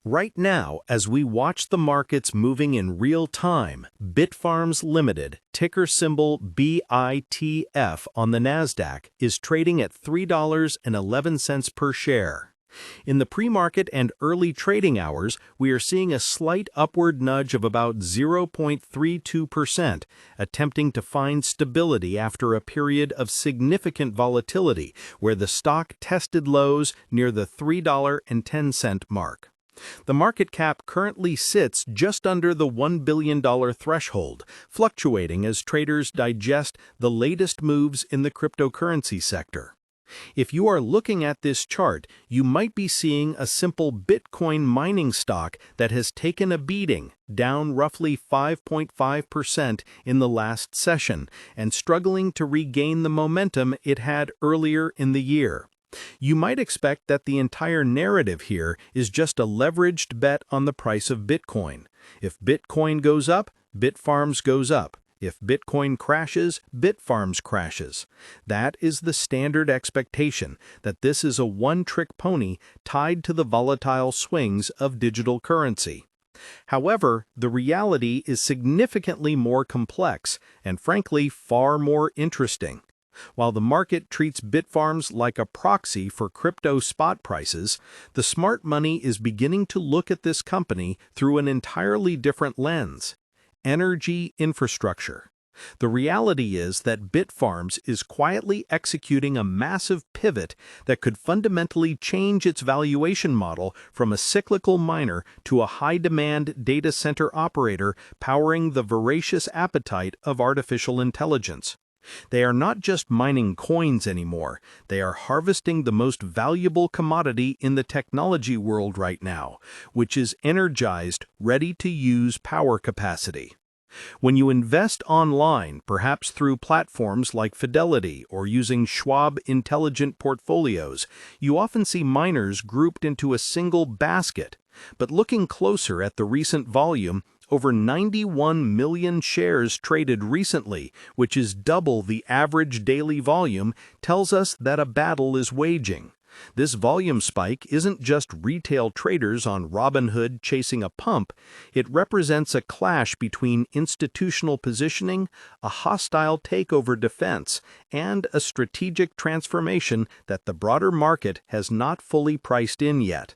Right now, as we watch the markets moving in real time, Bitfarms Limited, ticker symbol BITF on the Nasdaq, is trading at $3.11 per share. In the pre-market and early trading hours, we are seeing a slight upward nudge of about 0.32%, attempting to find stability after a period of significant volatility, where the stock tested lows near the $3.10 mark. The market cap currently sits just under the $1 billion threshold, fluctuating as traders digest the latest moves in the cryptocurrency sector. If you are looking at this chart, you might be seeing a simple Bitcoin mining stock that has taken a beating, down roughly 5.5% in the last session, and struggling to regain the momentum it had earlier in the year. You might expect that the entire narrative here is just a leveraged bet on the price of Bitcoin. If Bitcoin goes up, Bitfarms goes up. If Bitcoin crashes, Bitfarms crashes. That is the standard expectation, that this is a one-trick pony tied to the volatile swings of digital currency. However, the reality is significantly more complex and, frankly, far more interesting. While the market treats Bitfarms like a proxy for crypto spot prices, the smart money is beginning to look at this company through an entirely different lens: energy infrastructure. The reality is that Bitfarms is quietly executing a massive pivot that could fundamentally change its valuation model from a cyclical miner to a high-demand data center operator powering the voracious appetite of artificial intelligence. They are not just mining coins anymore, they are harvesting the most valuable commodity in the technology world right now, which is energized, ready-to-use power capacity. When you invest online, perhaps through platforms like Fidelity or using Schwab Intelligent Portfolios, you often see miners grouped into a single basket. But looking closer at the recent volume, over 91 million shares traded recently, which is double the average daily volume, tells us that a battle is waging. This volume spike isn't just retail traders on Robinhood chasing a pump, it represents a clash between institutional positioning, a hostile takeover defense, and a strategic transformation that the broader market has not fully priced in yet.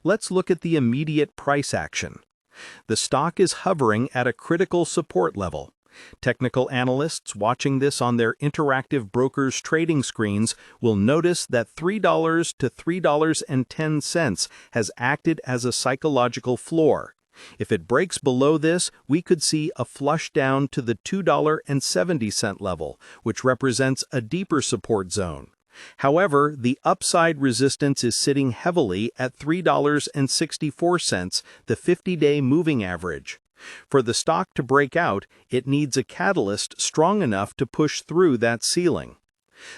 Let's look at the immediate price action. The stock is hovering at a critical support level. Technical analysts watching this on their interactive brokers' trading screens will notice that $3 to $3.10 has acted as a psychological floor. If it breaks below this, we could see a flush down to the $2.70 level, which represents a deeper support zone. However, the upside resistance is sitting heavily at $3.64, the 50-day moving average. For the stock to break out, it needs a catalyst strong enough to push through that ceiling.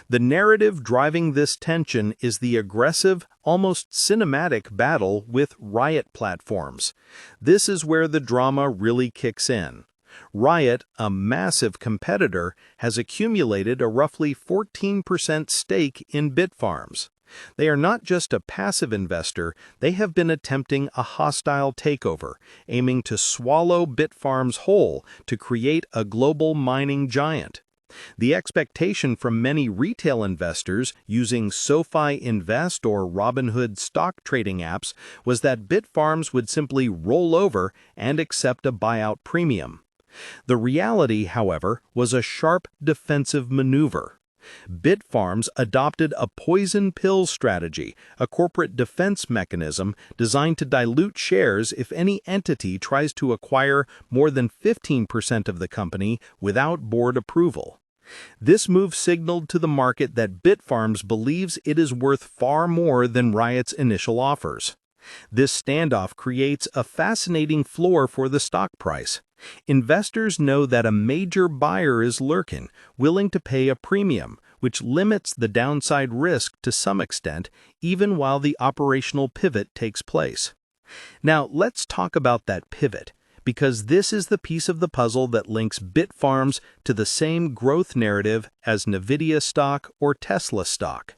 The narrative driving this tension is the aggressive, almost cinematic battle with Riot platforms. This is where the drama really kicks in. Riot, a massive competitor, has accumulated a roughly 14% stake in Bitfarms. They are not just a passive investor, they have been attempting a hostile takeover, aiming to swallow Bitfarms whole to create a global mining giant. The expectation from many retail investors using SoFi Invest or Robinhood stock trading apps was that Bitfarms would simply roll over and accept a buyout premium. The reality, however, was a sharp defensive maneuver. Bitfarms adopted a poison pill strategy, a corporate defense mechanism designed to dilute shares if any entity tries to acquire more than 15% of the company without board approval. This move signaled to the market that Bitfarms believes it is worth far more than Riot's initial offers. This standoff creates a fascinating floor for the stock price. Investors know that a major buyer is lurking, willing to pay a premium, which limits the downside risk to some extent, even while the operational pivot takes place. Now, let's talk about that pivot, because this is the piece of the puzzle that links Bitfarms to the same growth narrative as Nvidia stock or Tesla stock.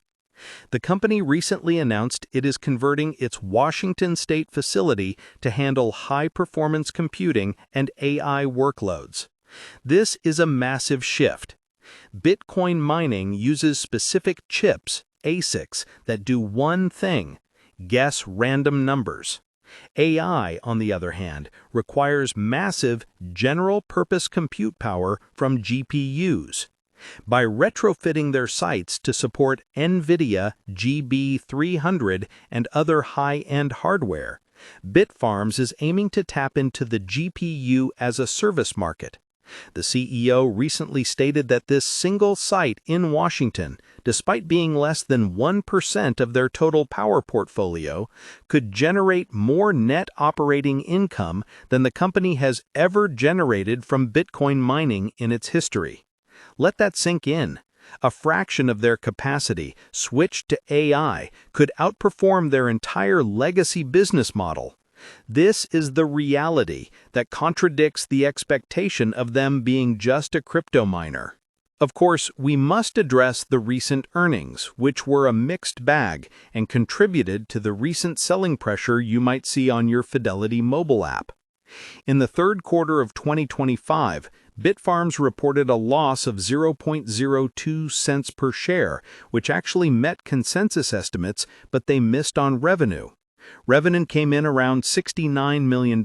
The company recently announced it is converting its Washington state facility to handle high-performance computing and AI workloads. This is a massive shift. Bitcoin mining uses specific chips, ASICs, that do one thing: guess random numbers. AI, on the other hand, requires massive general-purpose compute power from GPUs. By retrofitting their sites to support NVIDIA GB300 and other high-end hardware, Bitfarms is aiming to tap into the GPU as a service market. The CEO recently stated that this single site in Washington, despite being less than 1% of their total power portfolio, could generate more net operating income than the company has ever generated from Bitcoin mining in its history. Let that sink in. A fraction of their capacity, switched to AI, could outperform their entire legacy business model. This is the reality that contradicts the expectation of them being just a crypto miner. Of course, we must address the recent earnings, which were a mixed bag and contributed to the recent selling pressure you might see on your Fidelity mobile app. In the third quarter of 2025, Bitfarms reported a loss of 0.02 cents per share, which actually met consensus estimates, but they missed on revenue. Revenue came in around $69 million,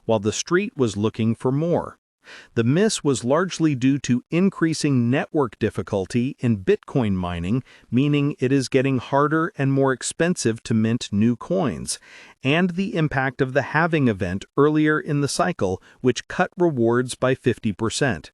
while the street was looking for more. The miss was largely due to increasing network difficulty in Bitcoin mining, meaning it is getting harder and more expensive to mint new coins, and the impact of the halving event earlier in the cycle, which cut rewards by 50%.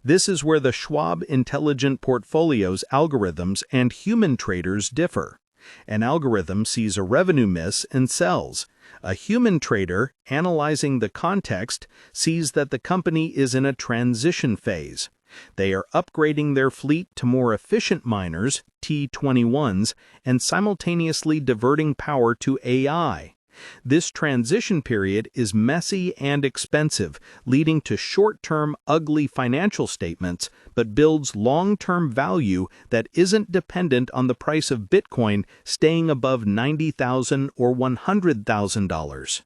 This is where the Schwab Intelligent Portfolios algorithms and human traders differ. An algorithm sees a revenue miss and sells. A human trader, analyzing the context, sees that the company is in a transition phase. They are upgrading their fleet to more efficient miners, T21s, and simultaneously diverting power to AI. This transition period is messy and expensive, leading to short-term ugly financial statements, but builds long-term value that isn't dependent on the price of Bitcoin staying above $90,000 or $100,000.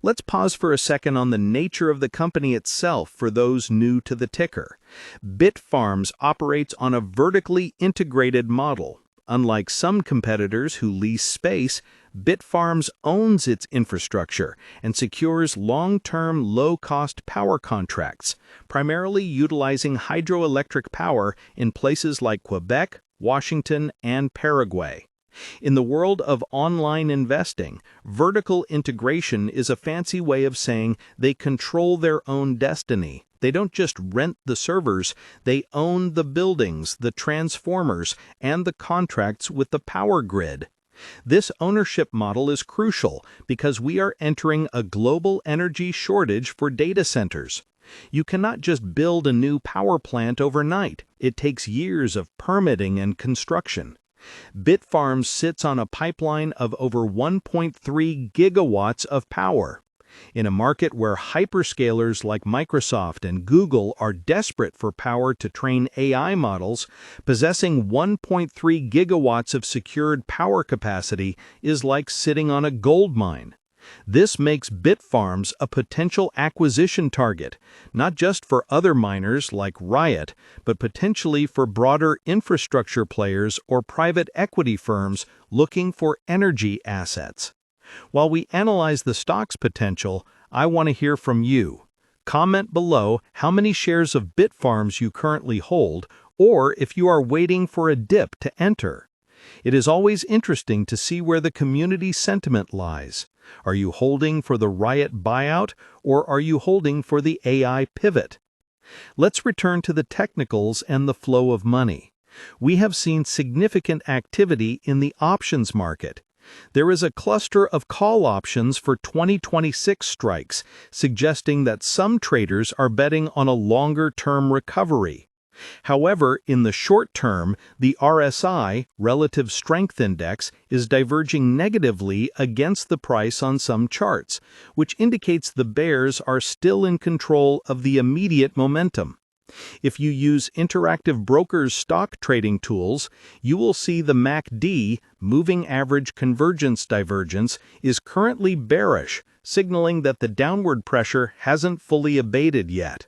Let's pause for a second on the nature of the company itself for those new to the ticker. Bitfarms operates on a vertically integrated model. Unlike some competitors who lease space, Bitfarms owns its infrastructure and secures long-term, low-cost power contracts, primarily utilizing hydroelectric power in places like Quebec, Washington, and Paraguay. In the world of online investing, vertical integration is a fancy way of saying they control their own destiny. They don't just rent the servers, they own the buildings, the transformers, and the contracts with the power grid. This ownership model is crucial because we are entering a global energy shortage for data centers. You cannot just build a new power plant overnight. It takes years of permitting and construction. Bitfarms sits on a pipeline of over 1.3 gigawatts of power. In a market where hyperscalers like Microsoft and Google are desperate for power to train AI models, possessing 1.3 gigawatts of secured power capacity is like sitting on a gold mine. This makes Bitfarms a potential acquisition target, not just for other miners like Riot, but potentially for broader infrastructure players or private equity firms looking for energy assets. While we analyze the stock's potential, I want to hear from you. Comment below how many shares of Bitfarms you currently hold, or if you are waiting for a dip to enter. It is always interesting to see where the community sentiment lies. Are you holding for the Riot buyout, or are you holding for the AI pivot? Let's return to the technicals and the flow of money. We have seen significant activity in the options market. There is a cluster of call options for 2026 strikes, suggesting that some traders are betting on a longer-term recovery. However, in the short term, the RSI, Relative Strength Index, is diverging negatively against the price on some charts, which indicates the bears are still in control of the immediate momentum. If you use Interactive Brokers stock trading tools, you will see the MACD, Moving Average Convergence Divergence, is currently bearish, signaling that the downward pressure hasn't fully abated yet.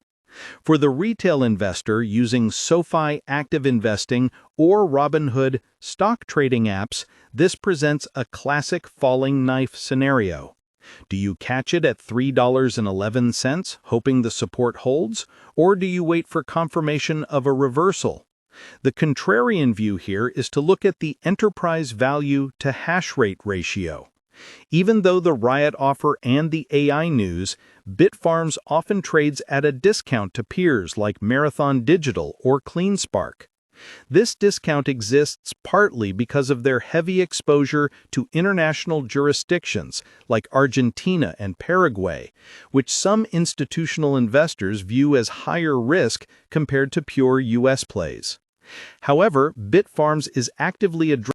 For the retail investor using SoFi Active Investing or Robinhood stock trading apps, this presents a classic falling knife scenario. Do you catch it at $3.11, hoping the support holds, or do you wait for confirmation of a reversal? The contrarian view here is to look at the enterprise value to hash rate ratio. Even though the Riot offer and the AI news, Bitfarms often trades at a discount to peers like Marathon Digital or CleanSpark. This discount exists partly because of their heavy exposure to international jurisdictions like Argentina and Paraguay, which some institutional investors view as higher risk compared to pure U.S. plays. However, Bitfarms is actively addressing